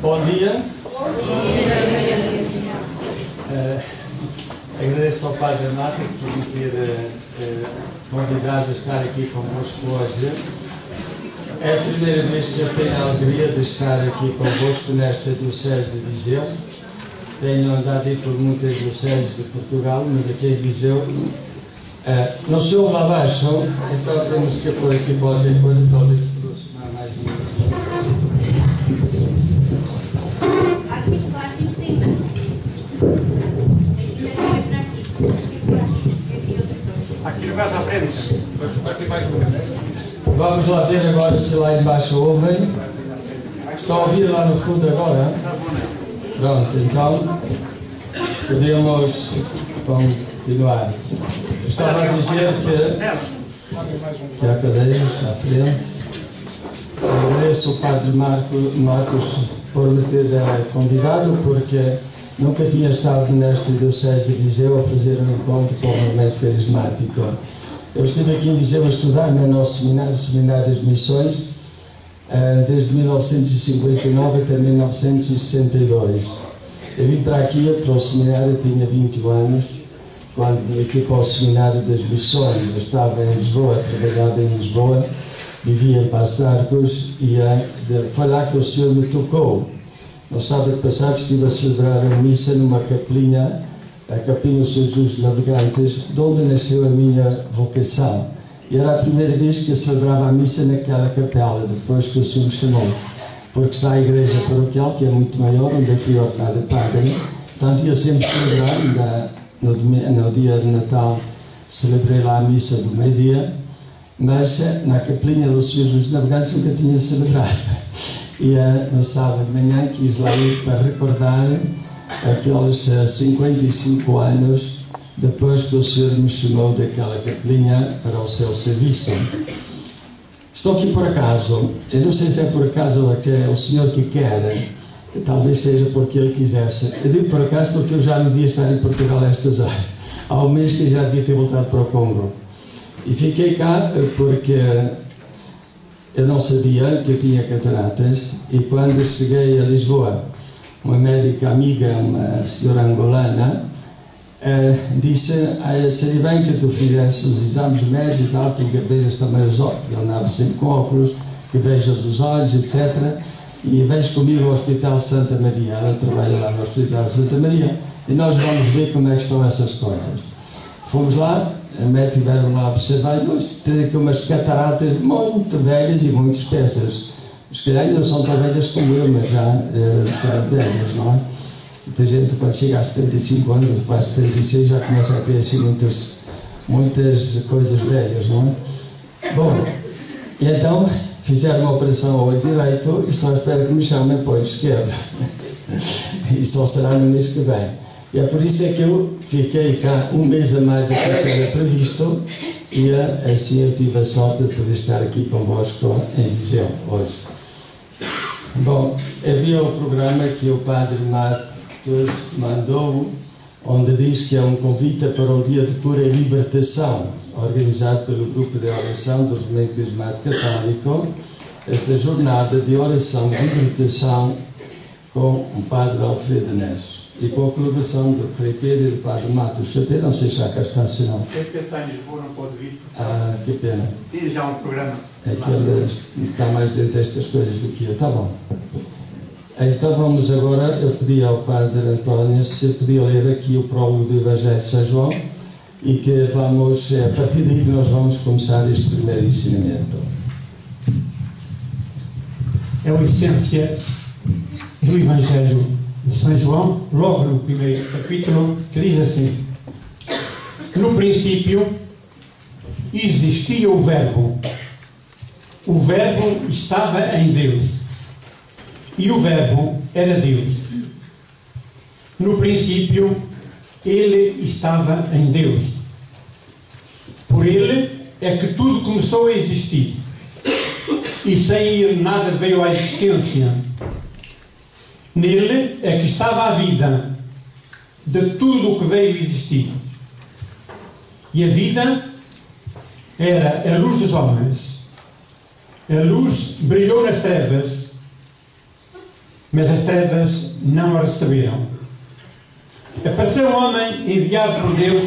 Bom dia. Agradeço ao Padre Amado por me ter convidado a estar aqui convosco hoje. É a primeira vez que eu tenho a alegria de estar aqui convosco nesta Diocese de Viseu. Tenho andado aí por muitas dioceses de Portugal, mas aqui em Viseu não se ouve lá abaixo, então temos que pôr aqui qualquer coisa, talvez aproximar mais um minuto. Aqui, quase em cima. Aqui no caso à frente, vai ser mais um. Vamos lá ver agora se lá embaixo ouvem. Estão a ouvir lá no fundo agora? Pronto, então podemos continuar. Estava a dizer que há cadeiras à frente. Agradeço ao Padre Marcos por me ter convidado, porque nunca tinha estado nesta Diocese de Viseu a fazer um encontro com o movimento carismático. Eu estive aqui em Viseu a estudar no nosso seminário, Seminário das Missões, desde 1959 até 1962. Eu vim para aqui, para o seminário, eu tinha 21 anos, quando vim aqui para o Seminário das Missões. Eu estava em Lisboa, trabalhava em Lisboa, vivia em Paços de Arcos, e foi lá que o Senhor me tocou. No sábado passado estive a celebrar a missa numa capelinha, a Capinha São Jesus Navegantes, de onde nasceu a minha vocação. E era a primeira vez que eu celebrava a missa naquela capela, depois que o Senhor me chamou. Porque está a igreja paroquial, que é muito maior, onde eu fui ordenado padre. Portanto, ia sempre celebrar, no dia de Natal, celebrei lá a missa do meio-dia, mas na capelinha do São Jesus Navegantes nunca tinha celebrado. E no sábado de manhã quis lá ir para recordar aqueles 55 anos depois que o Senhor me chamou daquela capelinha para o seu serviço. Estou aqui por acaso. Eu não sei se é por acaso ou é o Senhor que quer, talvez seja porque Ele quisesse. Eu digo por acaso porque eu já não devia estar em Portugal a estas horas. Há um mês que eu já devia ter voltado para o Congo. E fiquei cá porque eu não sabia que eu tinha cataratas, e quando cheguei a Lisboa, uma médica amiga, uma senhora angolana, disse: seria bem que tu fizesse os exames médicos e tal, que vejas também os olhos, eu andava sempre com óculos, que vejas os olhos, etc. E vens comigo ao Hospital Santa Maria. Ela trabalha lá no Hospital Santa Maria, e nós vamos ver como é que estão essas coisas. Fomos lá, a médica tiveram lá a observar, e nós temos aqui umas cataratas muito velhas e muito espessas. Se calhar não são tão velhas como eu, mas já são velhas, não é? Muita gente, quando chega a 75 anos, quase 76, já começa a ter assim muitas coisas velhas, não é? Bom, e então fizeram uma operação ao olho direito e estou à espera que me chamem para o olho esquerdo. E só será no mês que vem. E é por isso é que eu fiquei cá um mês a mais do que era previsto, e assim eu tive a sorte de poder estar aqui convosco em Viseu hoje. Bom, havia o programa que o Padre Marcos mandou, onde diz que é um convite para o dia de pura libertação, organizado pelo grupo de oração do Movimento Carismático Católico. Esta jornada de oração e libertação com o Padre Alfredo Neves e com a colaboração do Frei Pedro e do Padre Matos Chateiro. Não sei se já cá está, se não. Frei Pedro está em Lisboa, não pode vir. Ah, que pena. Tinha já um programa. É que ele está mais dentro destas coisas do que eu. Está bom. Então vamos agora, eu pedi ao Padre António se podia ler aqui o prólogo do Evangelho de São João, e que vamos, a partir daí nós vamos começar este primeiro ensinamento. É a essência do Evangelho de São João, logo no primeiro capítulo, que diz assim: no princípio existia o Verbo estava em Deus, e o Verbo era Deus. No princípio Ele estava em Deus. Por Ele é que tudo começou a existir, e sem Ele nada veio à existência. Nele é que estava a vida de tudo o que veio existir. E a vida era a luz dos homens. A luz brilhou nas trevas, mas as trevas não a receberam. Apareceu um homem enviado por Deus,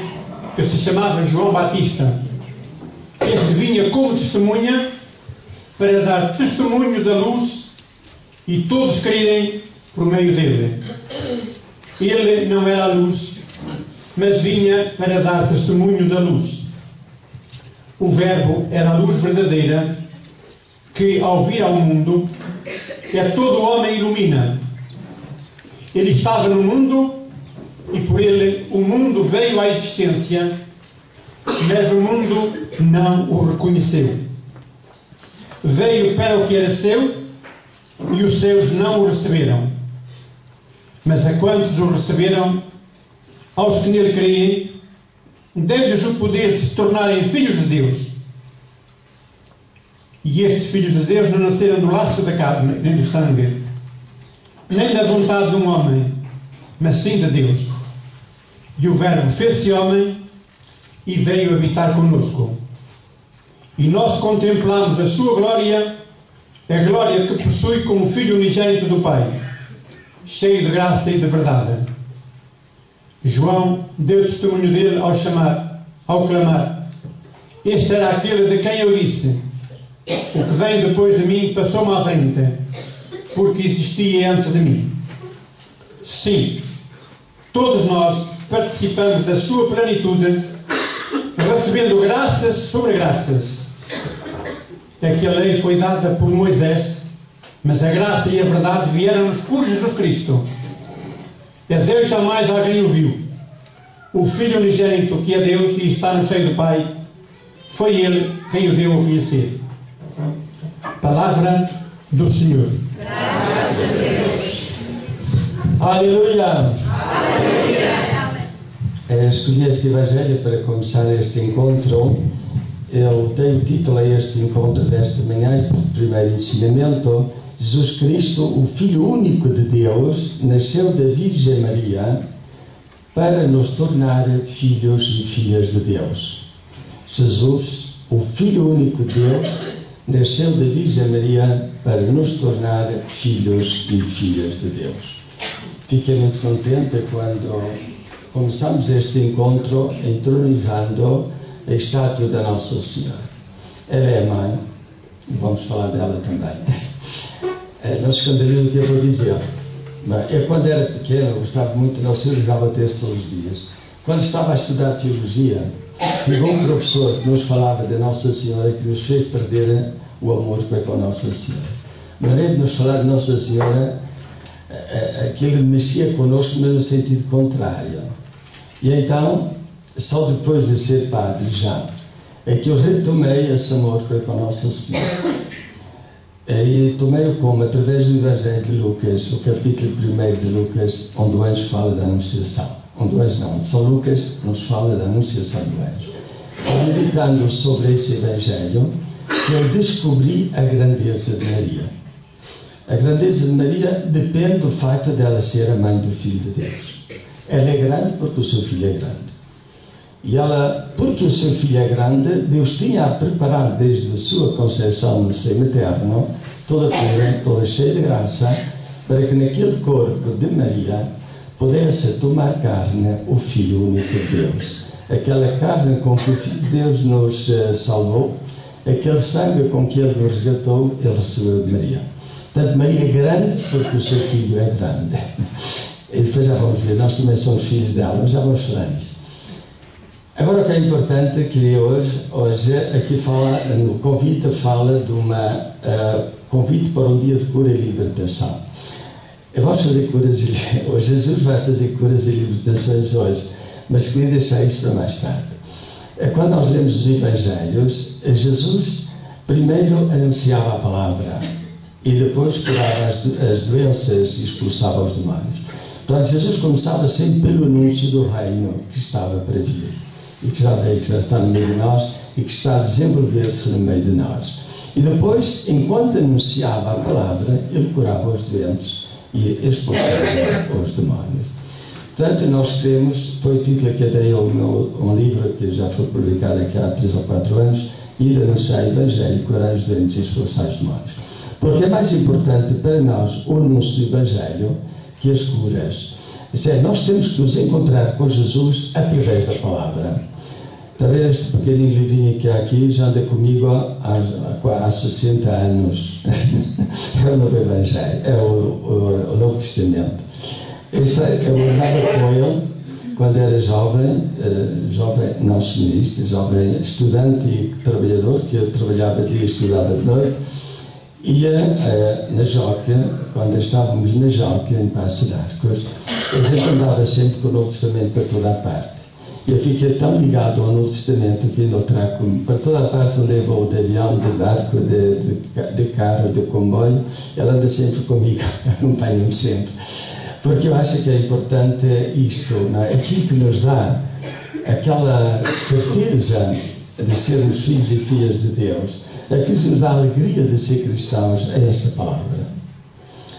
que se chamava João Batista. Este vinha como testemunha para dar testemunho da luz e todos crerem por meio dele. Ele não era a luz, mas vinha para dar testemunho da luz. O Verbo era a luz verdadeira que, ao vir ao mundo, todo homem ilumina. Ele estava no mundo e por ele o mundo veio à existência, mas o mundo não o reconheceu. Veio para o que era seu e os seus não o receberam. Mas a quantos o receberam, aos que nele creem, deu-lhes o poder de se tornarem filhos de Deus. E estes filhos de Deus não nasceram do laço da carne, nem do sangue, nem da vontade de um homem, mas sim de Deus. E o Verbo fez-se homem e veio habitar conosco. E nós contemplamos a sua glória, a glória que possui como Filho unigênito do Pai, cheio de graça e de verdade. João deu testemunho dele ao clamar: este era aquele de quem eu disse: o que vem depois de mim passou-me à frente, porque existia antes de mim. Sim, todos nós participamos da sua plenitude, recebendo graças sobre graças. É que a lei foi dada por Moisés, mas a graça e a verdade vieram-nos por Jesus Cristo. É Deus, jamais alguém o viu. O Filho unigênito, que é Deus e está no seio do Pai, foi Ele quem o deu a conhecer. Palavra do Senhor. Graças a Deus. Aleluia! Aleluia! Escolhi este Evangelho para começar este encontro. Eu dei o título a este encontro desta manhã, este primeiro ensinamento: Jesus Cristo, o Filho único de Deus, nasceu da Virgem Maria para nos tornar filhos e filhas de Deus. Jesus, o Filho único de Deus, nasceu da Virgem Maria para nos tornar filhos e filhas de Deus. Fiquei muito contente quando começamos este encontro entronizando a estátua da Nossa Senhora. Ela é a mãe, e vamos falar dela também. Não se escandalize o que eu vou dizer. Eu, quando era pequeno, gostava muito, Nossa Senhora usava texto todos os dias. Quando estava a estudar teologia, chegou um professor que nos falava da Nossa Senhora, que nos fez perder o amor para com a Nossa Senhora. Mas além de nos falar de Nossa Senhora, aquilo mexia connosco, mas no sentido contrário. E então, só depois de ser padre já, é que eu retomei esse amor para com a Nossa Senhora. E tomei-o como? Através do Evangelho de Lucas, o capítulo 1 de Lucas, onde o anjo fala da Anunciação. Onde o anjo não, São Lucas nos fala da Anunciação do anjo. Meditando sobre esse Evangelho, eu descobri a grandeza de Maria. A grandeza de Maria depende do facto dela ser a mãe do Filho de Deus. Ela é grande porque o seu filho é grande. E ela, porque o seu filho é grande, Deus tinha preparado desde a sua concepção no seio materno, toda pura, toda cheia de graça, para que naquele corpo de Maria pudesse tomar carne o Filho único de Deus. Aquela carne com que o Filho de Deus nos salvou, aquele sangue com que Ele nos resgatou, Ele recebeu de Maria. Portanto, Maria é grande porque o seu filho é grande. E depois já vamos ver, nós também somos filhos dela, mas já vamos falar nisso. Agora, o que é importante é que hoje aqui fala, no convite fala de uma convite para um dia de cura e libertação. Vamos fazer curas hoje. Jesus vai fazer curas e libertações hoje, mas queria deixar isso para mais tarde. Quando nós lemos os Evangelhos, Jesus primeiro anunciava a palavra e depois curava as doenças e expulsava os demónios. Portanto, Jesus começava sempre pelo anúncio do reino que estava para vir. E que já veio, que já está no meio de nós e que está a desenvolver-se no meio de nós. E depois, enquanto anunciava a palavra, ele curava os doentes e expulsava os demónios. Portanto, nós queremos, foi o título que eu dei a um livro que já foi publicado aqui há 3 ou 4 anos, ir anunciar o Evangelho, curar os doentes e expulsar os demónios. Porque é mais importante para nós o anúncio do Evangelho que as curas. Isso é, nós temos que nos encontrar com Jesus através da palavra. Está a ver este pequenino livrinho que há aqui? Já anda comigo há 60 anos. É o Novo Evangelho, é o Novo Testamento. Eu andava com ele quando era jovem, não seminarista, jovem estudante e trabalhador, que eu trabalhava de dia e estudava de noite. Ia na Joca, quando estávamos na Joca, em Passo de Arcos, a gente andava sempre com o Novo Testamento para toda a parte. Eu fiquei tão ligado ao Novo Testamento que ainda o trago para toda a parte onde eu vou, de avião, de barco, de carro, de comboio, ela anda sempre comigo, acompanha-me sempre. Porque eu acho que é importante isto, não é? Aquilo que nos dá aquela certeza de sermos filhos e filhas de Deus, aquilo que nos dá a alegria de ser cristãos, é esta palavra.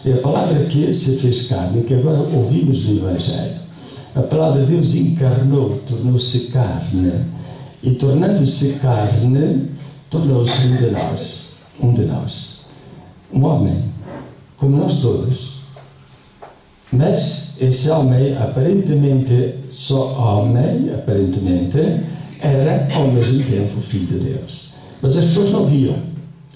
É a palavra que se fez carne, que agora ouvimos no Evangelho. A palavra de Deus encarnou, tornou-se carne. E tornando-se carne, tornou-se um de nós. Um de nós. Um homem, como nós todos. Mas esse homem, aparentemente só homem, aparentemente, era ao mesmo tempo Filho de Deus. Mas as pessoas não viam.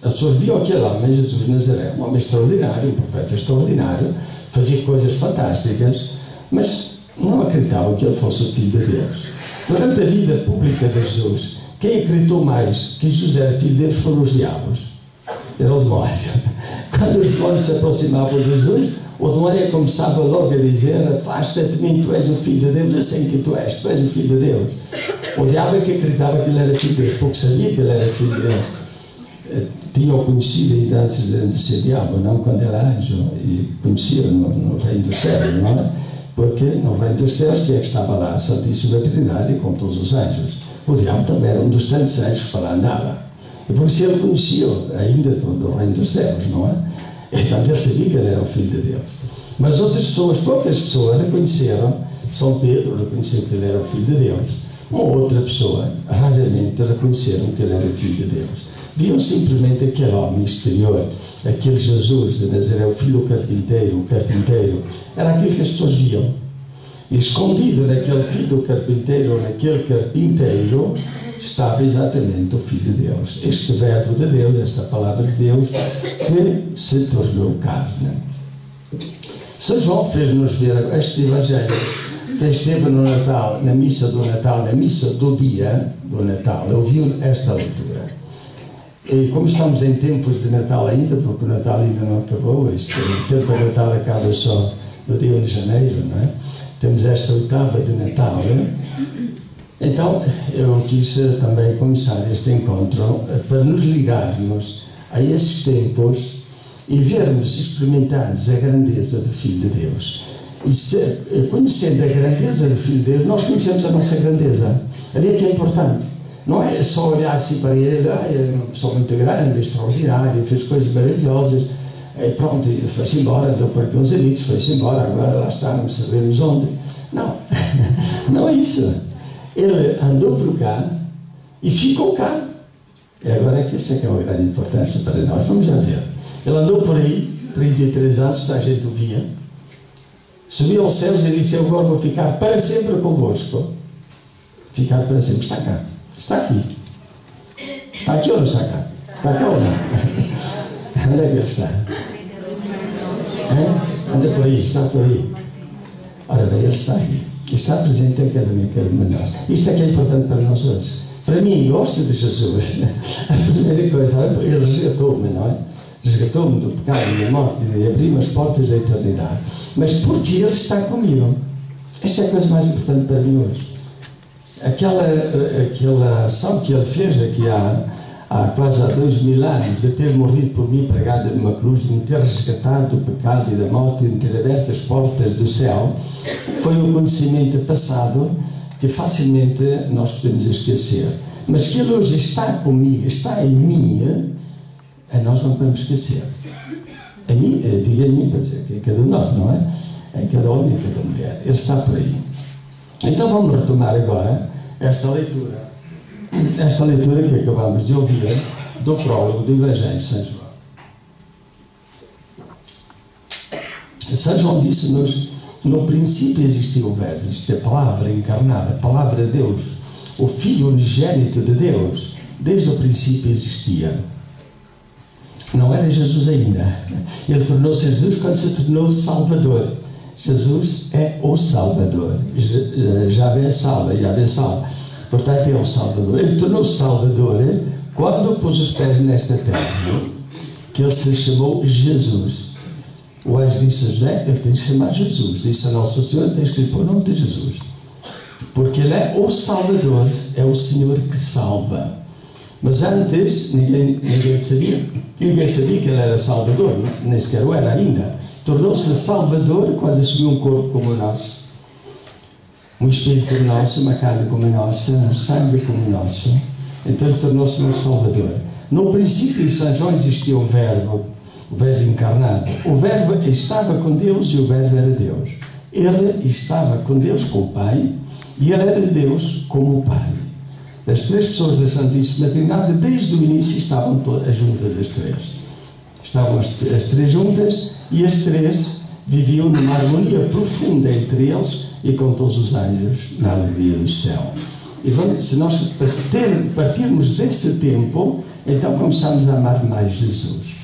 As pessoas viam aquele homem, Jesus de Nazaré, um homem extraordinário, um profeta extraordinário, fazia coisas fantásticas, mas não acreditavam que ele fosse o Filho de Deus. Durante a vida pública de Jesus, quem acreditou mais que Jesus era Filho de Deus foram os diabos. Era o demónio. Quando os demónios se aproximavam de Jesus, o demónio começava logo a dizer: afasta-te de mim, tu és o Filho de Deus, eu sei que tu és o Filho de Deus. O diabo é que acreditava que ele era Filho de Deus, porque sabia que ele era Filho de Deus. Tinha-o conhecido ainda antes de ser diabo, não quando era anjo, e conhecia no reino do céu, não é? Porque no reino dos céus, quem é que estava lá? A Santíssima Trindade com todos os anjos. O diabo também era um dos tantos anjos que lá andava. E por isso ele conhecia ainda do reino dos céus, não é? Então ele sabia que ele era o Filho de Deus. Mas outras pessoas, poucas pessoas, reconheceram, São Pedro reconheceu que ele era o Filho de Deus. Uma outra pessoa, raramente, reconheceram que ele era o Filho de Deus. Viam simplesmente aquele homem exterior, aquele Jesus de Nazaré, o filho do carpinteiro, o carpinteiro. Era aquilo que as pessoas viam. E escondido naquele filho do carpinteiro, naquele carpinteiro, estava exatamente o Filho de Deus. Este verbo de Deus, esta palavra de Deus, que se tornou carne. São João fez-nos ver este Evangelho. Quem esteve no Natal, na missa do Natal, na missa do dia do Natal, ouviu esta leitura. E como estamos em tempos de Natal ainda, porque o Natal ainda não acabou, o tempo de Natal acaba só no dia 1 de janeiro, não é? Temos esta oitava de Natal. Então, eu quis também começar este encontro para nos ligarmos a esses tempos e vermos, experimentarmos a grandeza do Filho de Deus. E conhecendo a grandeza do Filho de Deus, nós conhecemos a nossa grandeza. Ali é que é importante. Não é só olhar assim para ele, é uma pessoa muito grande, extraordinária, fez coisas maravilhosas, e pronto, foi-se embora, andou por aqui uns amigos, foi-se embora, agora lá está, não sabemos onde. Não, não é isso. Ele andou por cá e ficou cá. E agora é que isso é que é uma grande importância para nós. Vamos já ver. Ele andou por aí, 33 anos, a gente o via, subiu aos céus e disse: eu agora vou ficar para sempre convosco. Ficar para sempre. Está cá. Está aqui. Está aqui ou não está cá? Está cá ou não? Onde é que ele está? Anda por aí, está por aí. Ora bem, ele está aí. Está presente em cada um de nós. Isto é que é importante para nós hoje. Para mim, gosto de Jesus. A primeira coisa, ele resgatou-me, não é? Resgatou-me do pecado e da morte e abriu-me as portas da eternidade. Mas porque ele está comigo. Esta é a coisa mais importante para mim hoje. Aquela ação que ele fez aqui há quase 2000 anos, de ter morrido por mim pregado numa cruz, de me ter resgatado do pecado e da morte, de me ter aberto as portas do céu, foi um conhecimento passado que facilmente nós podemos esquecer. Mas que ele hoje está comigo, está em mim, nós não podemos esquecer. A mim, diga em mim, para dizer que é cada um de nós, não é? Em cada homem e cada mulher. Ele está por aí. Então vamos retomar agora esta leitura que acabamos de ouvir do prólogo do Evangelho de São João. São João disse-nos: no princípio existiu o Verbo, isto é a palavra encarnada, a palavra de Deus, o Filho unigênito de Deus. Desde o princípio existia. Não era Jesus ainda. Ele tornou-se Jesus quando se tornou Salvador. Jesus é o Salvador. Yahvé salva, Yahvé salva. Portanto, é o Salvador. Ele tornou-se Salvador quando pôs os pés nesta terra, que ele se chamou Jesus. O anjo disse a José: ele tem de se chamar Jesus. Disse a Nossa Senhora: tem que lhe pôr o nome de Jesus, porque ele é o Salvador, é o Senhor que salva. Mas antes ninguém sabia que ele era Salvador, nem sequer o era ainda. Tornou-se Salvador quando assumiu um corpo como o nosso, um espírito como o nosso, uma carne como a nossa, um sangue como o nosso. Então ele tornou-se um Salvador. No princípio de São João existia o Verbo encarnado. O Verbo estava com Deus e o Verbo era Deus. Ele estava com Deus, com o Pai, e ele era Deus como o Pai. As três pessoas da Santíssima Trindade, desde o início, estavam todas juntas, as três. Estavam as três juntas, e as três viviam numa harmonia profunda entre eles e com todos os anjos na alegria do céu. E vamos, se nós partirmos desse tempo, então começamos a amar mais Jesus.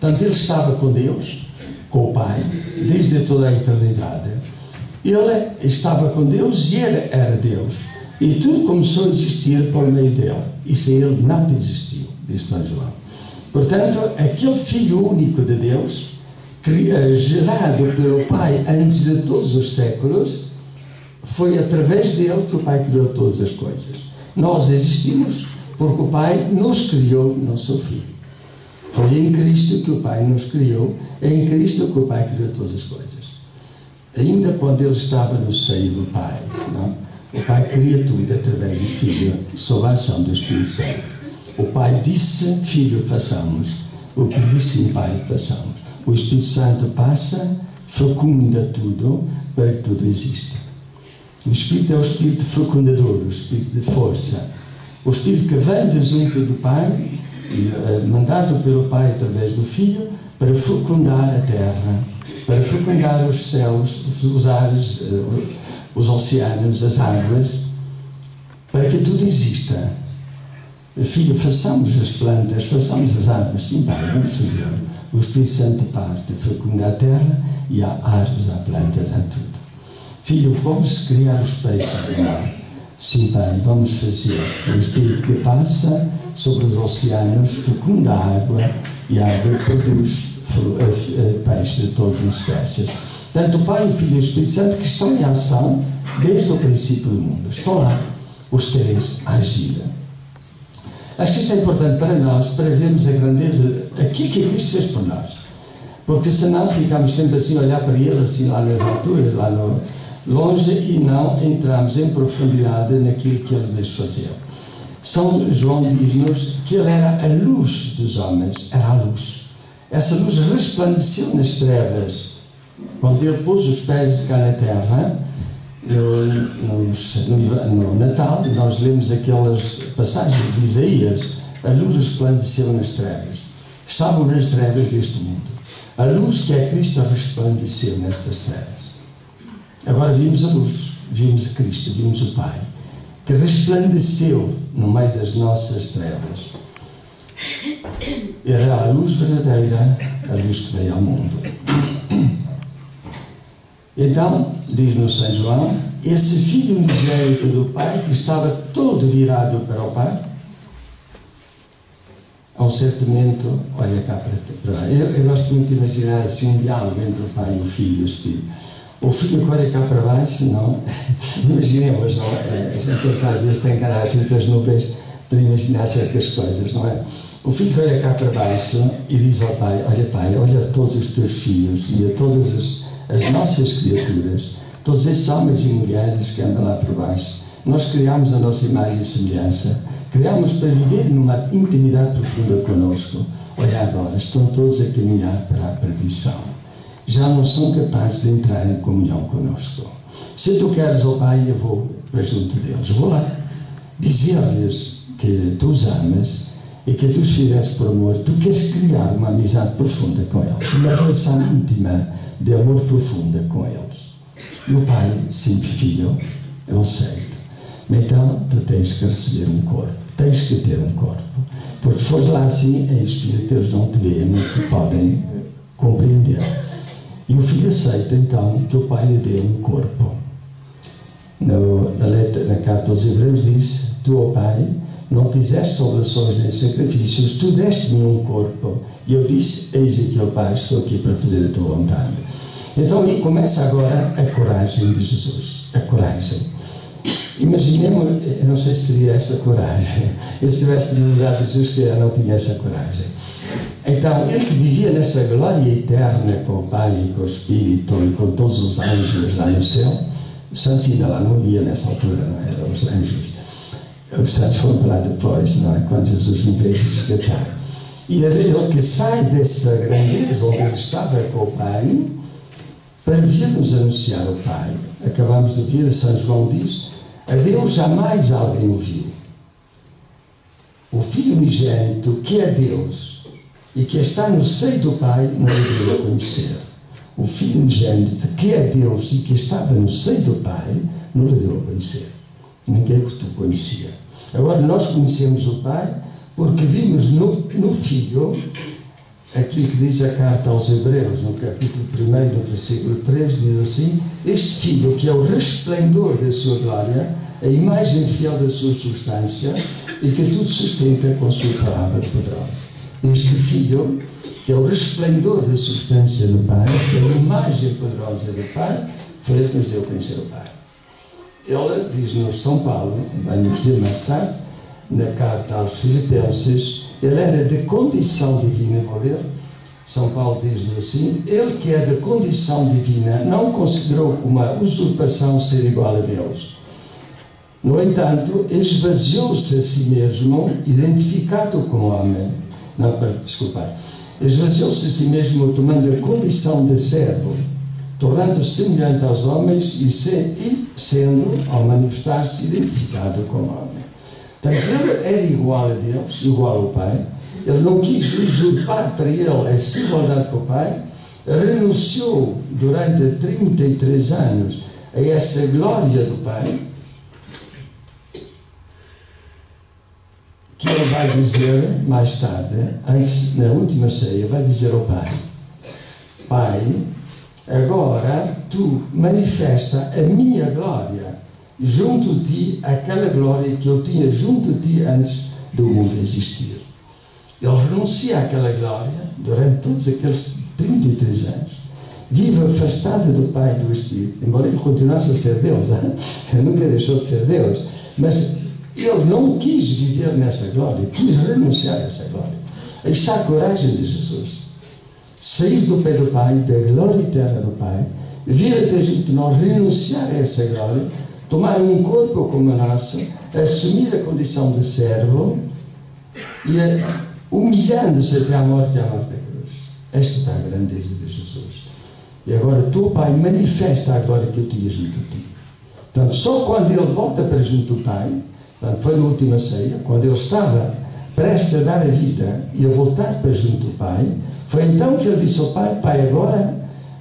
Portanto, ele estava com Deus, com o Pai, desde toda a eternidade. Ele estava com Deus e ele era Deus. E tudo começou a existir por meio dele. E sem ele nada existiu, diz São João. Portanto, aquele Filho único de Deus, gerado pelo Pai antes de todos os séculos, foi através dele que o Pai criou todas as coisas. Nós existimos porque o Pai nos criou no seu Filho. Foi em Cristo que o Pai nos criou, é em Cristo que o Pai criou todas as coisas. Ainda quando ele estava no seio do Pai, não? O Pai cria tudo através do Filho, sob a ação do Espírito Santo. O Pai disse: Filho, façamos. O que disse: Pai, façamos. O Espírito Santo passa, fecunda tudo, para que tudo exista. O Espírito é o Espírito fecundador, o Espírito de força. O Espírito que vem de junto do Pai, mandado pelo Pai através do Filho, para fecundar a terra, para fecundar os céus, os ares, os oceanos, as águas, para que tudo exista. Filho, façamos as plantas, façamos as árvores. Sim, Pai, vamos fazê-lo. O Espírito Santo parte, fecunda a terra, e há árvores, há plantas, há tudo. Filho, vamos criar os peixes do mar. Sim, Pai, vamos fazer. O Espírito que passa sobre os oceanos, fecunda a água, e a água produz peixes de todas as espécies. Tanto o Pai, o Filho e o Espírito Santo, que estão em ação desde o princípio do mundo. Estão lá, os três, a agir. Acho que isto é importante para nós, para vermos a grandeza, aquilo que Cristo fez por nós. Porque senão ficamos sempre assim a olhar para Ele, assim lá nas alturas, lá longe, e não entramos em profundidade naquilo que Ele veio fazer. São João diz-nos que Ele era a luz dos homens, era a luz. Essa luz resplandeceu nas trevas. Quando Ele pôs os pés cá na terra, no Natal, nós lemos aquelas passagens de Isaías: a luz resplandeceu nas trevas. Estavam nas trevas deste mundo. A luz que é Cristo resplandeceu nestas trevas. Agora vimos a luz, vimos a Cristo, vimos o Pai, que resplandeceu no meio das nossas trevas. Era a luz verdadeira, a luz que veio ao mundo. Então, diz-nos São João, esse Filho unigênito do Pai, que estava todo virado para o Pai, a um certo momento, olha cá para lá. Eu gosto muito de imaginar assim um diálogo entre o Pai e o Filho e o Espírito. O Filho que olha cá para baixo, não? Imaginemos, não é? A gente às vezes tem que andar assim para as nuvens para imaginar certas coisas, não é? O Filho que olha cá para baixo e diz ao Pai: olha Pai, olha a todos os teus filhos e a todas as nossas criaturas, todos esses homens e mulheres que andam lá por baixo. Nós criámos a nossa imagem e semelhança, criámos para viver numa intimidade profunda connosco. Olha agora, estão todos a caminhar para a perdição. Já não são capazes de entrar em comunhão connosco. Se tu queres, ó Pai, eu vou para junto deles. Vou lá dizer-lhes que tu os amas e que tu os fizeste por amor, tu queres criar uma amizade profunda com eles, uma relação íntima de amor profunda com eles. E o pai, sim, filho, eu aceito. Então, tu tens que receber um corpo, tens que ter um corpo, porque se fores lá assim, em espírito, eles não te veem, não te podem compreender. E o filho aceita, então, que o pai lhe dê um corpo. Na carta aos Hebreus diz: tu, ó pai, não quiseste oblações nem sacrifícios, tu deste-me um corpo. E eu disse: eis aqui, ó pai, estou aqui para fazer a tua vontade. Então aí começa agora a coragem de Jesus. A coragem. Imaginemos, eu não sei se teria essa coragem. Eu, se estivesse no lugar de Jesus, que eu não tinha essa coragem. Então, ele que vivia nessa glória eterna com o Pai e com o Espírito e com todos os anjos lá no céu, os santos ainda lá não havia nessa altura, não eram os anjos. Os santos foram para lá depois, não é? Quando Jesus nos veio resgatar. E ele que sai dessa grandeza onde ele estava com o Pai, para vir nos anunciar o Pai. Acabamos de ouvir, São João diz: a Deus jamais alguém o viu. O Filho unigênito, que é Deus e que está no seio do Pai, não o deu a conhecer. O Filho unigênito, que é Deus e que estava no seio do Pai, não o deu a conhecer. Ninguém que tu conhecia. Agora, nós conhecemos o Pai porque vimos no Filho aquilo que diz a carta aos Hebreus, no capítulo 1, no versículo 3, diz assim: este Filho, que é o resplendor da sua glória, a imagem fiel da sua substância, e que tudo sustenta com a sua palavra poderosa. Este Filho, que é o resplendor da substância do Pai, que é a imagem poderosa do Pai, foi ele que nos deu a conhecer o Pai. Ele diz-nos, São Paulo, vai nos dizer mais tarde, na carta aos Filipenses, ele era de condição divina. Vou ler, São Paulo diz-nos assim: ele que é de condição divina não considerou como uma usurpação ser igual a Deus. No entanto, esvaziou-se a si mesmo, identificado como homem. Esvaziou-se a si mesmo, tomando a condição de servo, tornando-se semelhante aos homens e sendo, ao manifestar-se, identificado como homem. Portanto, ele era igual a Deus, igual ao Pai. Ele não quis usurpar para ele essa igualdade com o Pai, renunciou durante 33 anos a essa glória do Pai, que ele vai dizer mais tarde, antes, na última ceia, vai dizer ao Pai: Pai, agora tu manifesta a minha glória junto de ti, aquela glória que eu tinha junto de ti antes do mundo existir. Ele renuncia àquela glória durante todos aqueles 33 anos. Vive afastado do Pai e do Espírito, embora ele continuasse a ser Deus. Ele nunca deixou de ser Deus, mas ele não quis viver nessa glória, quis renunciar a essa glória. Aí está a coragem de Jesus. Sair do pé do Pai, da glória eterna do Pai, vir até junto de nós, renunciar a essa glória, tomar um corpo como o nosso, assumir a condição de servo e humilhando-se até à morte da cruz. Esta está a grandeza de Jesus. E agora tu, Pai, manifesta a glória que eu tinha junto de ti. Portanto, só quando ele volta para junto do Pai, portanto, foi na última ceia, quando ele estava prestes a dar a vida e a voltar para junto do Pai, foi então que ele disse ao Pai: Pai, agora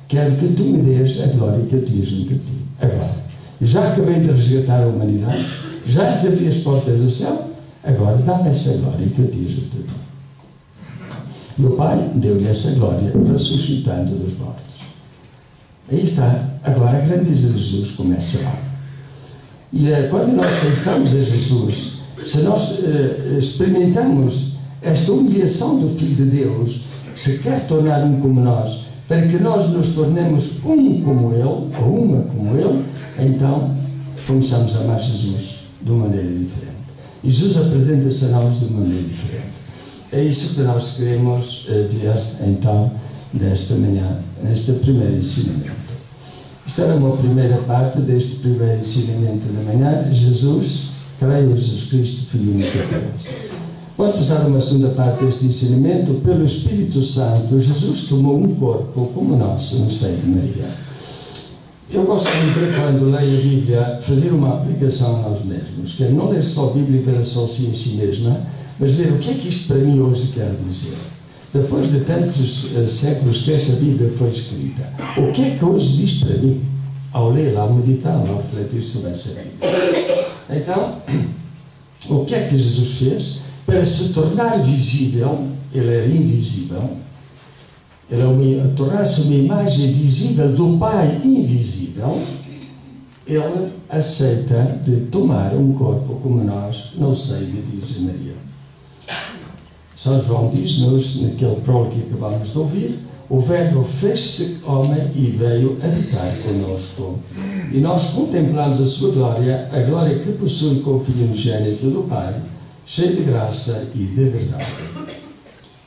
quero que tu me dês a glória que eu tinha junto de ti. Agora, já acabei de resgatar a humanidade, já lhes abri as portas do céu, agora dá-me essa glória que eu tinha junto de ti. E o Pai deu-lhe essa glória, ressuscitando dos mortos. Aí está, agora a grandeza de Jesus começa lá. E quando nós pensamos a Jesus, se nós experimentamos esta humilhação do Filho de Deus, que se quer tornar um como nós, para que nós nos tornemos um como Ele, ou uma como Ele, então começamos a amar Jesus de uma maneira diferente. E Jesus apresenta-se a nós de uma maneira diferente. É isso que nós queremos ver, então, nesta manhã, neste primeiro ensinamento. Esta era uma primeira parte deste primeiro ensinamento da manhã. Jesus, creio em Jesus Cristo, Filho único de Deus. Vamos passar a uma segunda parte deste ensinamento. Pelo Espírito Santo, Jesus tomou um corpo como o nosso no seio de Maria. Eu gosto sempre, quando leio a Bíblia, fazer uma aplicação a nós mesmos, que é não ler só a Bíblia e ver só em si mesma, Mas ver o que é que isto para mim hoje quer dizer? Depois de tantos séculos que essa Bíblia foi escrita, o que é que hoje diz para mim? Ao lê-la, ao meditá-la, ao refletir sobre essa Bíblia. Então, o que é que Jesus fez? Para se tornar visível, ele era invisível, ele tornar-se uma imagem visível do Pai invisível, ele aceita de tomar um corpo como nós, no seio de Virgem Maria. São João diz-nos, naquele prólogo que acabamos de ouvir, o Verbo fez-se homem e veio habitar conosco. E nós contemplamos a sua glória, a glória que possui com o Filho unigênito do Pai, cheio de graça e de verdade.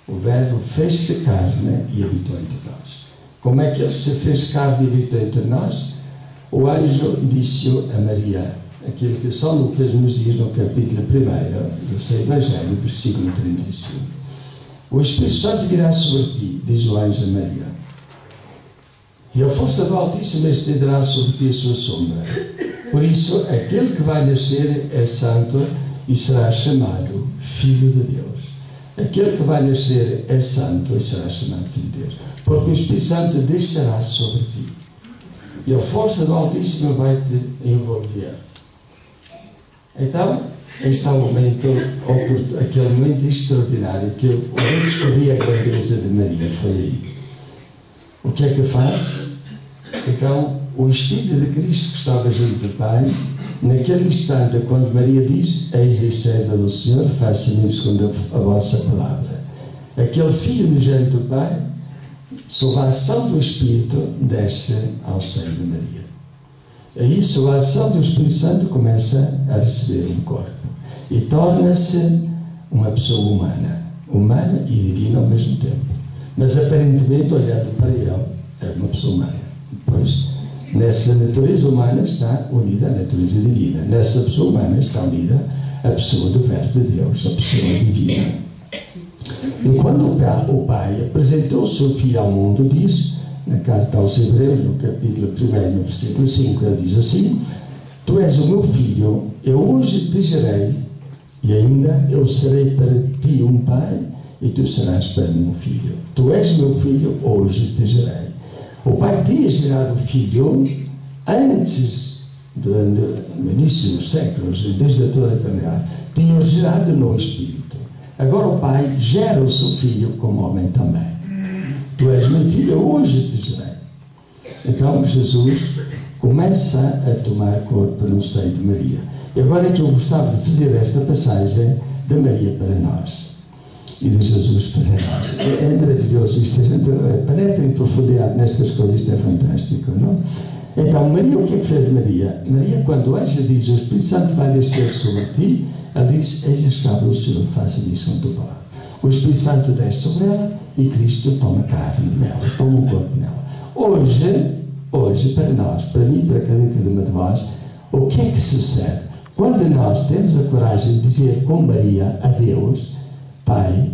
O Verbo fez-se carne e habitou entre nós. Como é que ele se fez carne e habitou entre nós? O anjo disse a Maria, aquilo que São Lucas nos diz no capítulo 1 do seu Evangelho, versículo 35. O Espírito Santo virá sobre ti, diz o anjo a Maria, e a força do Altíssimo estenderá sobre ti a sua sombra. Por isso, aquele que vai nascer é santo e será chamado Filho de Deus. Aquele que vai nascer é santo e será chamado Filho de Deus. Porque o Espírito Santo descerá sobre ti. E a força do Altíssimo vai te envolver. Então, este é o momento, aquele momento extraordinário que eu descobri a grandeza de Maria. Foi aí. O que é que faz? Então, o Espírito de Cristo que estava junto do Pai, naquele instante, quando Maria diz: eis a serva do Senhor, faça-me segundo a vossa palavra. Aquele Filho unigênito do Pai, sob a ação do Espírito, desce ao seio de Maria. Aí, sob a ação do Espírito Santo, começa a receber um corpo. E torna-se uma pessoa humana e divina ao mesmo tempo. Mas, aparentemente, olhando para ele, é uma pessoa humana. Pois, nessa natureza humana está unida a natureza divina. Nessa pessoa humana está unida a pessoa do Verbo de Deus, a pessoa divina. E quando o Pai apresentou o seu Filho ao mundo, diz, na carta aos Hebreus, no capítulo 1, no versículo 5, ele diz assim: tu és o meu Filho, eu hoje te gerei, e ainda eu serei para ti um Pai, e tu serás para mim um Filho. Tu és meu Filho, hoje te gerei. O Pai tinha gerado o Filho antes, no início dos séculos, desde toda a eternidade. Tinha gerado no Espírito. Agora o Pai gera o seu Filho como homem também. Tu és meu Filho, hoje te gerei. Então Jesus começa a tomar corpo no seio de Maria. E agora é que eu gostava de fazer esta passagem de Maria para nós e de Jesus para nós. É maravilhoso isto. A gente penetra em profundidade nestas coisas, isto é fantástico, não? Então, Maria, o que é que fez Maria? Maria, quando o anjo diz: o Espírito Santo vai descer sobre ti, ela diz: eis a escrava do Senhor, faça-me isso com a tua palavra. O Espírito Santo desce sobre ela e Cristo toma carne nela, toma um corpo nela. Hoje, para nós, para mim, para cada uma de vós, o que é que sucede? Quando nós temos a coragem de dizer com Maria a Deus: Pai,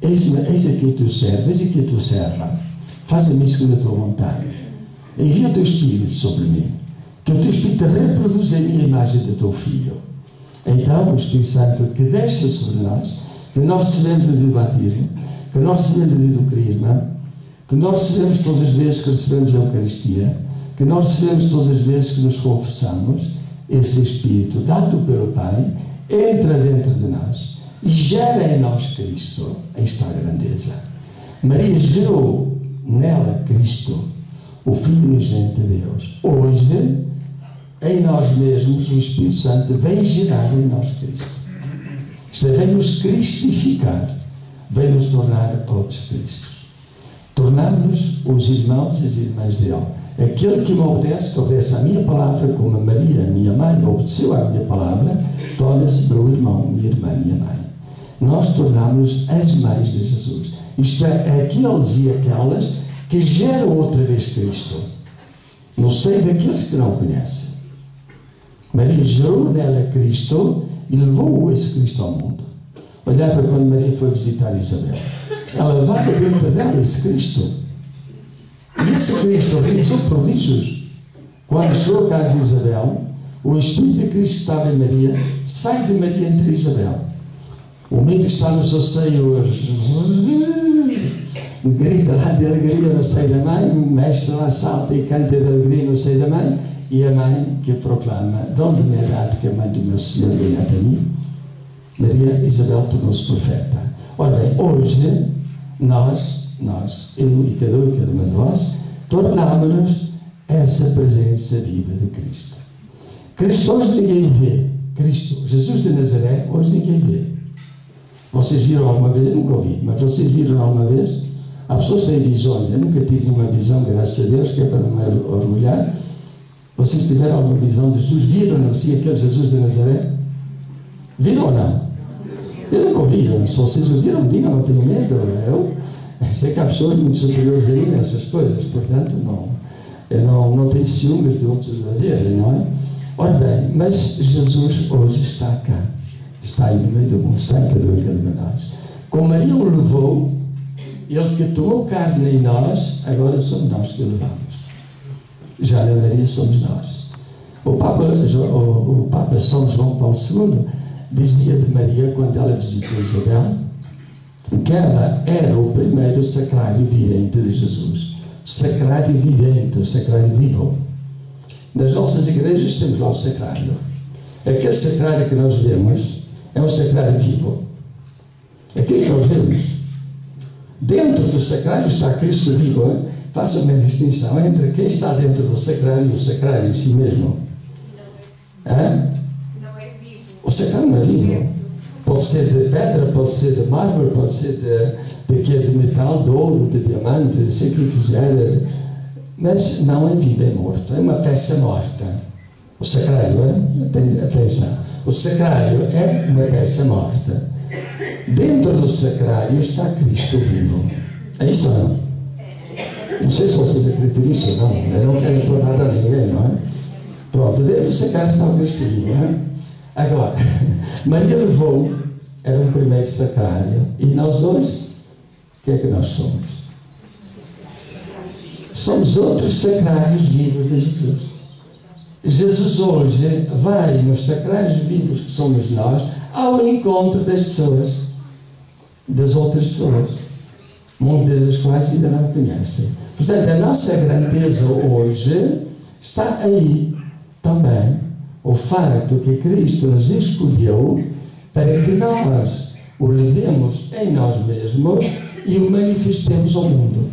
eis aqui o teu servo, eis aqui a tua serva, faz-me segundo a tua vontade, envia o teu Espírito sobre mim, que o teu Espírito reproduza a minha imagem do teu Filho. Então o Espírito Santo que desce sobre nós, que nós recebemos do batismo, que nós recebemos do crisma, que nós recebemos todas as vezes que recebemos a Eucaristia, que nós recebemos todas as vezes que nos confessamos, esse Espírito dado pelo Pai entra dentro de nós e gera em nós Cristo. Aí está a grandeza. Maria gerou nela Cristo, o Filho unigênito de Deus. Hoje, em nós mesmos, o Espírito Santo vem gerar em nós Cristo. Isto é, vem nos cristificar, vem nos tornar outros Cristos. Tornamos-nos os irmãos e as irmãs dele. Aquele que me obedece, que obedece à minha palavra, como a Maria, a minha mãe, obedeceu à minha palavra, torna-se meu irmão, minha irmã, minha mãe. Nós tornamos as mães de Jesus. Isto é, aqueles e aquelas que geram outra vez Cristo, no seio daqueles que não conhecem. Maria gerou nela Cristo e levou esse Cristo ao mundo. Olhar para quando Maria foi visitar Isabel. Ela levava dentro dela esse Cristo. E esse Cristo realizou prodígios. Quando chegou a casa de Isabel, o Espírito de Cristo que estava em Maria sai de Maria entre Isabel. O menino que está no seu seio grita lá de alegria no seio da mãe, o mestre lá salta e canta de alegria no seio da mãe, e a mãe que proclama: de onde me é dado que a mãe do meu Senhor venha até mim? Maria Isabel tornou-se profeta. Ora bem, hoje nós, eu e cada uma de vós, tornámos-nos essa presença viva de Cristo. Cristo hoje ninguém vê. Cristo, Jesus de Nazaré, hoje ninguém vê. Vocês viram alguma vez? Eu nunca ouvi, mas vocês viram alguma vez? Há pessoas que têm visões. Eu nunca tive uma visão, graças a Deus, que é para não me orgulhar. Vocês tiveram alguma visão de Jesus? Viram assim aquele Jesus de Nazaré? Viram ou não? Eu nunca ouvi. Se vocês ouviram, digam, não tenho medo. Eu sei que há pessoas muito superiores a mim nessas coisas, portanto, eu não tenho ciúmes de outros a verem, não é? Ora bem, mas Jesus hoje está cá. Está aí no meio do mundo, está em cada um de nós. Como Maria o levou, ele que tomou carne em nós, agora somos nós que o levamos. Já na Maria somos nós. O Papa São João Paulo II dizia de Maria, quando ela visitou Isabel, que ela era o primeiro sacrário vivente de Jesus. Sacrário vivente, sacrário vivo. Nas nossas igrejas temos lá o sacrário. Aquele sacrário que nós vemos é um sacrário vivo. Aquilo que nós vemos. Dentro do sacrário está Cristo vivo. Faça uma distinção entre quem está dentro do sacrário e o sacrário em si mesmo. Não é vivo. O sacrário não é vivo. Pode ser de pedra, pode ser de mármore, pode ser de metal, de ouro, de diamante, sei o que quiser. Mas não é vivo, é morto. É uma peça morta. O sacrário, atenção. O sacrário é uma peça morta. Dentro do sacrário está Cristo vivo. É isso ou não? Não sei se vocês acreditam nisso ou não. Eu não quero impor nada a ninguém, não é? Pronto, dentro do sacrário está o Cristo vivo, não é? Agora, Maria levou, era um primeiro sacrário. E nós hoje, o que é que nós somos? Somos outros sacrários vivos de Jesus. Jesus hoje vai nos sacrários vivos que somos nós ao encontro das pessoas, das outras pessoas, muitas das quais ainda não conhecem. Portanto, a nossa grandeza hoje está aí também. O facto que Cristo nos escolheu para que nós o levemos em nós mesmos e o manifestemos ao mundo.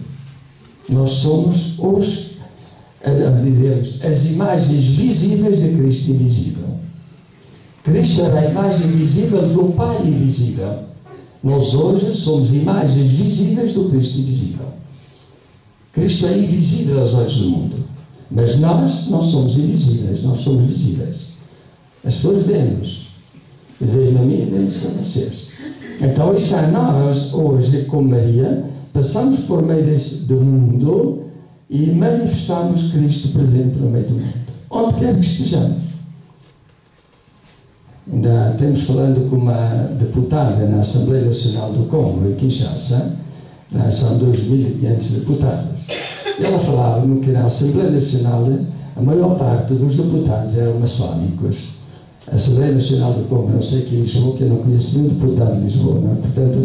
Nós somos as imagens visíveis de Cristo invisível. Cristo era a imagem visível do Pai invisível. Nós hoje somos imagens visíveis do Cristo invisível. Cristo é invisível aos olhos do mundo. Mas nós não somos invisíveis, nós somos visíveis. As pessoas veem-nos. Veem a mim e veem-se a vocês. Então, isso a nós, hoje, como Maria, passamos por meio do mundo e manifestamos Cristo presente no meio do mundo. Onde quer que estejamos. Ainda temos falando com uma deputada na Assembleia Nacional do Congo, em Kinshasa, são 2.500 deputados. E ela falava-me que na Assembleia Nacional a maior parte dos deputados eram maçónicos. A Assembleia Nacional do Congo, não sei aqui em Lisboa, que eu não conheço nenhum deputado de Lisboa, não é? Portanto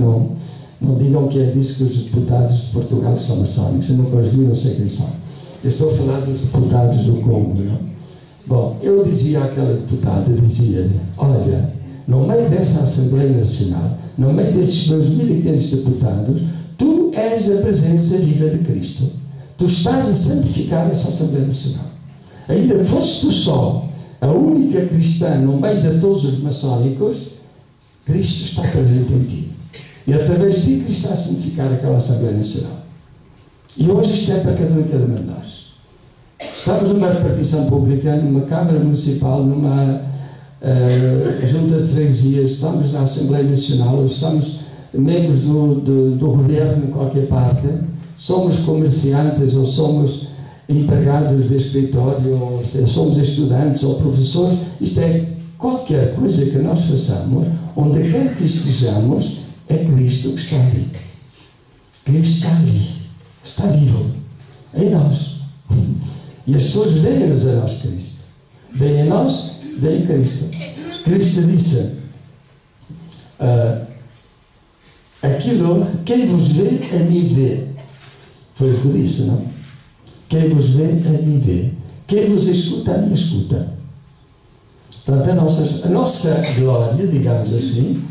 não digam que é disso que os deputados de Portugal são maçónicos. Eu nunca os vi, não sei quem são. Eu estou a falar dos deputados do Congo, não é? Bom, eu dizia àquela deputada, olha, no meio dessa Assembleia Nacional, no meio desses 2.500 deputados, tu és a presença viva de Cristo. Tu estás a santificar essa Assembleia Nacional. Ainda fosses tu só a única cristã no meio de todos os maçónicos, Cristo está presente em ti. E através de ti, Cristo está a santificar aquela Assembleia Nacional. E hoje isto é para cada um e cada uma de nós. Estamos numa repartição pública, numa Câmara Municipal, numa Junta de Freguesias, estamos na Assembleia Nacional, estamos membros do governo em qualquer parte, somos comerciantes ou somos empregados de escritório, ou somos estudantes ou professores, isto é, qualquer coisa que nós façamos, onde quer que estejamos, é Cristo que está ali. Cristo está ali, está vivo, em nós. E as pessoas veem-nos a nós, Cristo. Veem a nós, veem Cristo. Cristo disse, Aquilo, quem vos vê, a mim vê. Foi o que disse, não? Quem vos vê, a mim vê. Quem vos escuta, a mim escuta. Portanto, a nossa glória, digamos assim,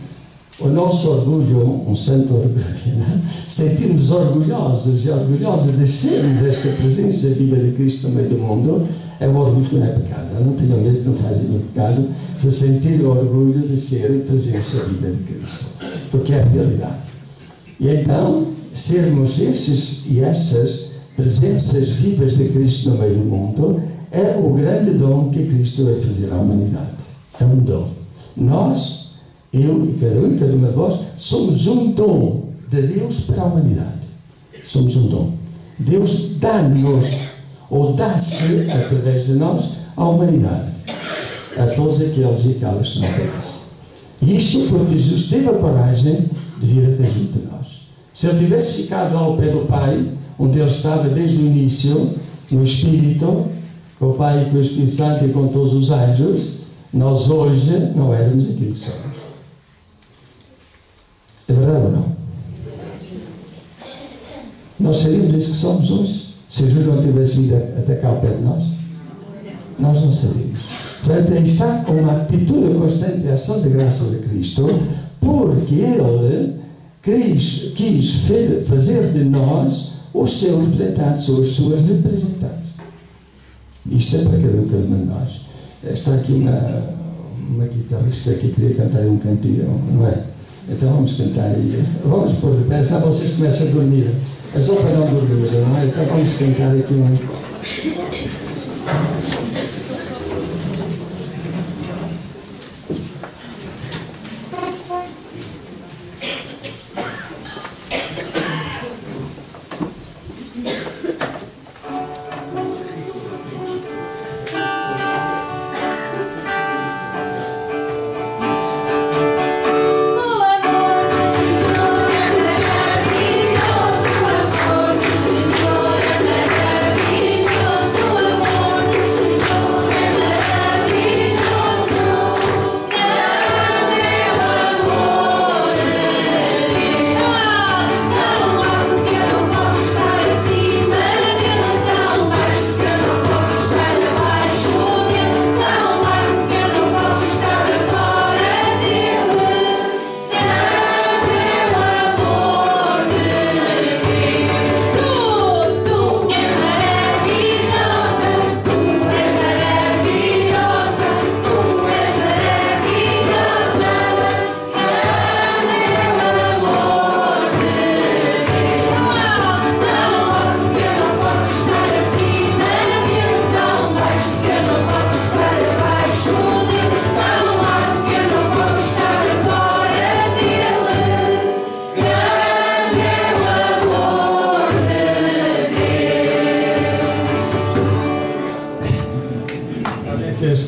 o nosso orgulho, um santo orgulho, né? Sentirmos orgulhosos e orgulhosos de sermos esta presença viva de Cristo no meio do mundo, é um orgulho que não é pecado. Não tenham medo que não fazem nenhum pecado se sentir o orgulho de ser a presença viva de Cristo, porque é a realidade. E então, sermos esses e essas presenças vivas de Cristo no meio do mundo é o grande dom que Cristo vai fazer à humanidade. É um dom. Nós, eu e cada um e cada uma de vós, somos um dom de Deus para a humanidade. Somos um dom. Deus dá-nos, ou dá-se através de nós, à humanidade. A todos aqueles e aquelas que não conhecem. E isto porque Jesus teve a coragem de vir até junto de nós. Se ele tivesse ficado lá ao pé do Pai, onde ele estava desde o início, no Espírito, com o Pai e com o Espírito Santo e com todos os anjos, nós hoje não éramos aquilo que somos. É verdade ou não? Nós seríamos isso que somos hoje? Se Jesus não tivesse vindo até cá ao pé de nós? Nós não seríamos. Portanto, aí está uma atitude constante de ação de graças a Cristo, porque Ele quis fazer de nós os seus representantes, ou as suas representantes. Isto é para cada um de nós. Está aqui uma guitarrista que queria cantar um cantinho, não é? Então vamos cantar e vamos pôr de pé, senão vocês começam a dormir. É só para não dormir, não é? Então vamos cantar aqui um...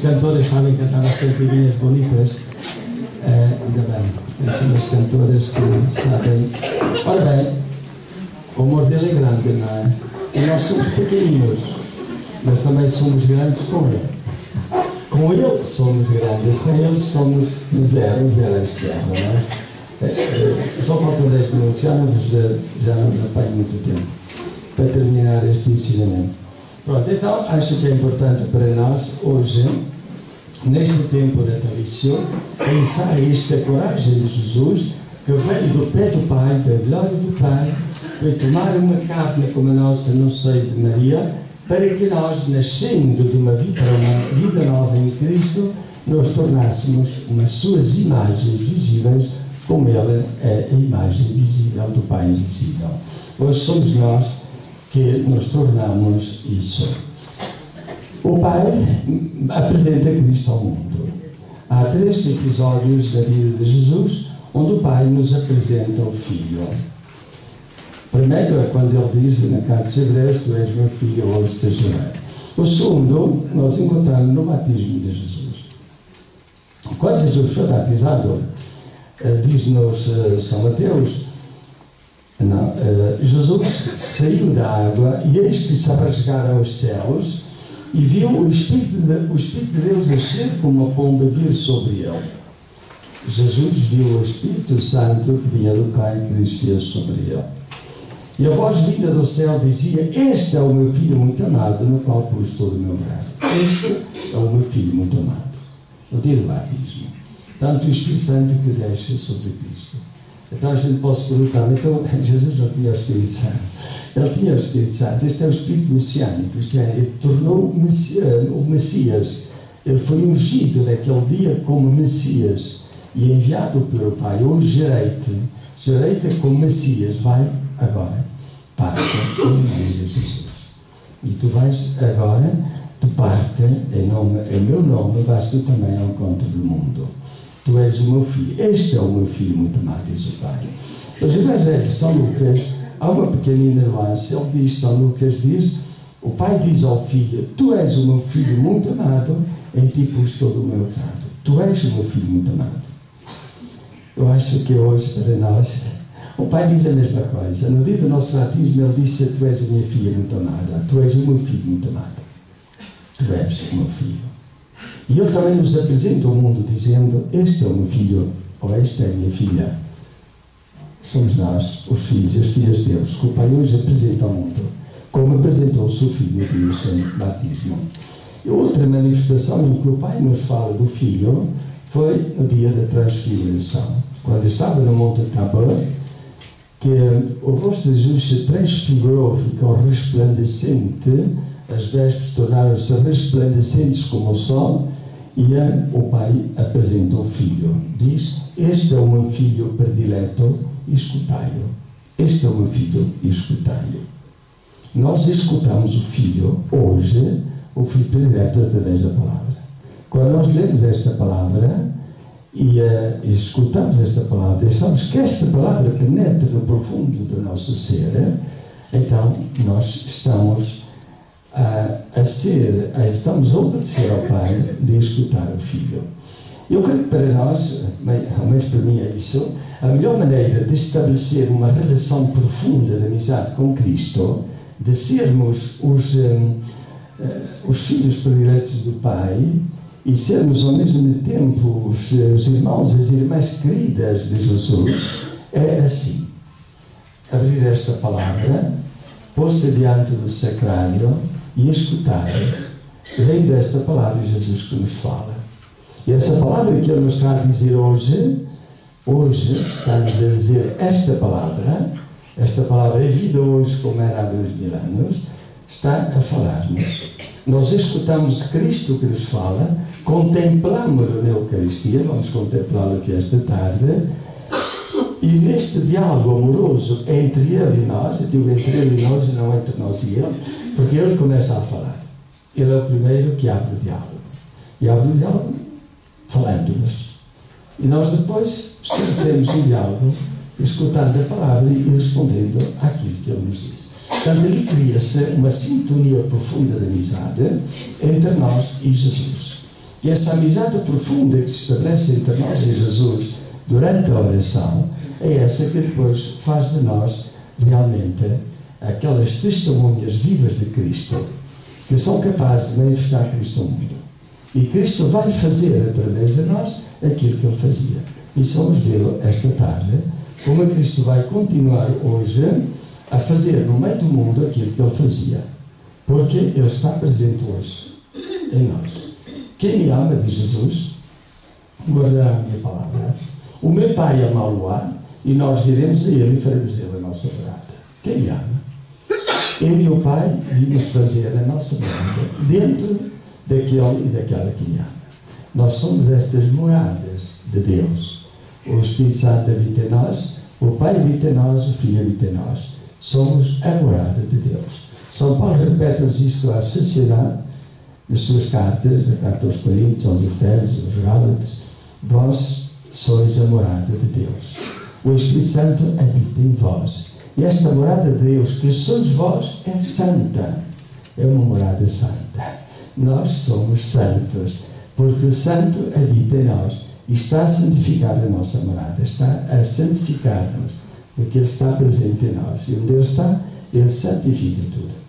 Cantores sabem cantar as cantigas bonitas, ainda bem, são as cantoras que sabem. Ora bem, o amor dele é grande, não é? E nós somos pequeninos, mas também somos grandes com ele. Com ele somos grandes, sem ele somos zero à esquerda, não é? Só faltam 10 minutos, já não apanho muito tempo para terminar este ensinamento. Pronto, então acho que é importante para nós hoje, neste tempo natalício, pensar isto, a coragem de Jesus, que veio do pé do Pai, da glória do Pai, para tomar uma carne como a nossa no seio de Maria, para que nós, nascendo de uma vida nova em Cristo, nos tornássemos umas suas imagens visíveis, como Ele é a imagem visível do Pai invisível. Hoje somos nós que nos tornamos isso. O Pai apresenta Cristo ao mundo. Há 3 episódios da vida de Jesus onde o Pai nos apresenta o Filho. Primeiro é quando ele diz na carta dos Hebreus: tu és meu filho, hoje te gerei. O segundo nós encontramos no batismo de Jesus. Quando Jesus foi batizado, diz-nos São Mateus, Jesus saiu da água e eis que se rasgaram os céus e viu o Espírito de Deus descer como uma pomba vir sobre ele. Jesus viu o Espírito Santo que vinha do Pai que descia sobre ele. E a voz vinda do céu dizia: este é o meu Filho muito amado, no qual pus todo o meu agrado. Este é o meu Filho muito amado. No dia do batismo, tanto o Espírito Santo que desce sobre Cristo. Então a gente pode perguntar: então Jesus não tinha o Espírito Santo? Ele tinha o Espírito Santo. Este é o Espírito messiânico, isto é, ele tornou o Messias. Ele foi ungido naquele dia como Messias e enviado pelo Pai. O Gereite como Messias vai agora parte em nome de Jesus. E tu vais agora, de parte em meu nome, vais tu também ao encontro do mundo. Tu és o meu filho. Este é o meu filho muito amado, diz o Pai. Os Evangelhos de São Lucas, há uma pequenina nuance. Ele diz, São Lucas diz, o Pai diz ao Filho: tu és o meu filho muito amado, em ti pus todo o meu agrado. Tu és o meu filho muito amado. Eu acho que hoje, para nós, o Pai diz a mesma coisa. No dia do nosso batismo, Ele disse: tu és a minha filha muito amada, tu és o meu filho muito amado. Tu és o meu filho. E Ele também nos apresenta o mundo dizendo: este é o meu filho, ou esta é a minha filha. Somos nós, os filhos e as filhas de Deus, que o Pai hoje apresenta ao mundo, como apresentou o seu filho no dia do seu batismo. E outra manifestação em que o Pai nos fala do Filho foi no dia da transfiguração, quando estava no Monte Tabor, que o rosto de Jesus se transfigurou, ficou resplandecente, as vestes tornaram-se resplandecentes como o sol, e o Pai apresentou o Filho. Diz: este é o meu Filho predileto, escutai-o. Este é o meu Filho, escutai-o. Nós escutamos o Filho hoje, o Filho predileto, através da palavra. Quando nós lemos esta palavra e escutamos esta palavra, deixamos que esta palavra penetre no profundo do nosso ser, então nós estamos estamos a obedecer ao Pai de escutar o Filho. Eu creio que para nós, ao menos para mim é isso, a melhor maneira de estabelecer uma relação profunda de amizade com Cristo, de sermos os filhos prediletos do Pai e sermos ao mesmo tempo os irmãos e as irmãs queridas de Jesus, é assim: abrir esta palavra, pôr-se diante do sacrário e escutar, lendo esta palavra de Jesus que nos fala. E essa palavra que Ele nos está a dizer hoje está-nos a dizer esta palavra é vida hoje como era há 2000 anos, está a falar-nos. Nós escutamos Cristo que nos fala, contemplamos-lo na Eucaristia, vamos contemplá-lo aqui esta tarde, e neste diálogo amoroso entre Ele e nós, eu digo entre Ele e nós e não entre nós e Ele, porque Ele começa a falar. Ele é o primeiro que abre o diálogo. E abre o diálogo falando-nos. E nós depois estabelecemos o diálogo, escutando a palavra e respondendo àquilo que Ele nos diz. Portanto, ali cria-se uma sintonia profunda de amizade entre nós e Jesus. E essa amizade profunda que se estabelece entre nós e Jesus durante a oração é essa que depois faz de nós realmente aquelas testemunhas vivas de Cristo, que são capazes de manifestar Cristo ao mundo. E Cristo vai fazer através de nós aquilo que Ele fazia. E somos vê-lo esta tarde, como Cristo vai continuar hoje a fazer no meio do mundo aquilo que Ele fazia. Porque Ele está presente hoje em nós. Quem me ama, diz Jesus, guardará a minha palavra. O meu Pai amá-lo-á, e nós diremos a Ele e faremos dele a nossa morada. Quem me ama? Eu e o Pai vimos fazer a nossa morada dentro daquele e daquela que me ama. Nós somos estas moradas de Deus. O Espírito Santo habita em nós, o Pai habita em nós, o Filho habita em nós. Somos a morada de Deus. São Paulo repete-nos isto à saciedade das suas cartas, a carta aos Coríntios, aos Efésios, aos Gálatas. Vós sois a morada de Deus. O Espírito Santo habita em vós. E esta morada de Deus, que sois vós, é santa. É uma morada santa. Nós somos santos, porque o Santo habita em nós e está a santificar a nossa morada, está a santificar-nos, porque Ele está presente em nós. E onde Ele está, Ele santifica tudo.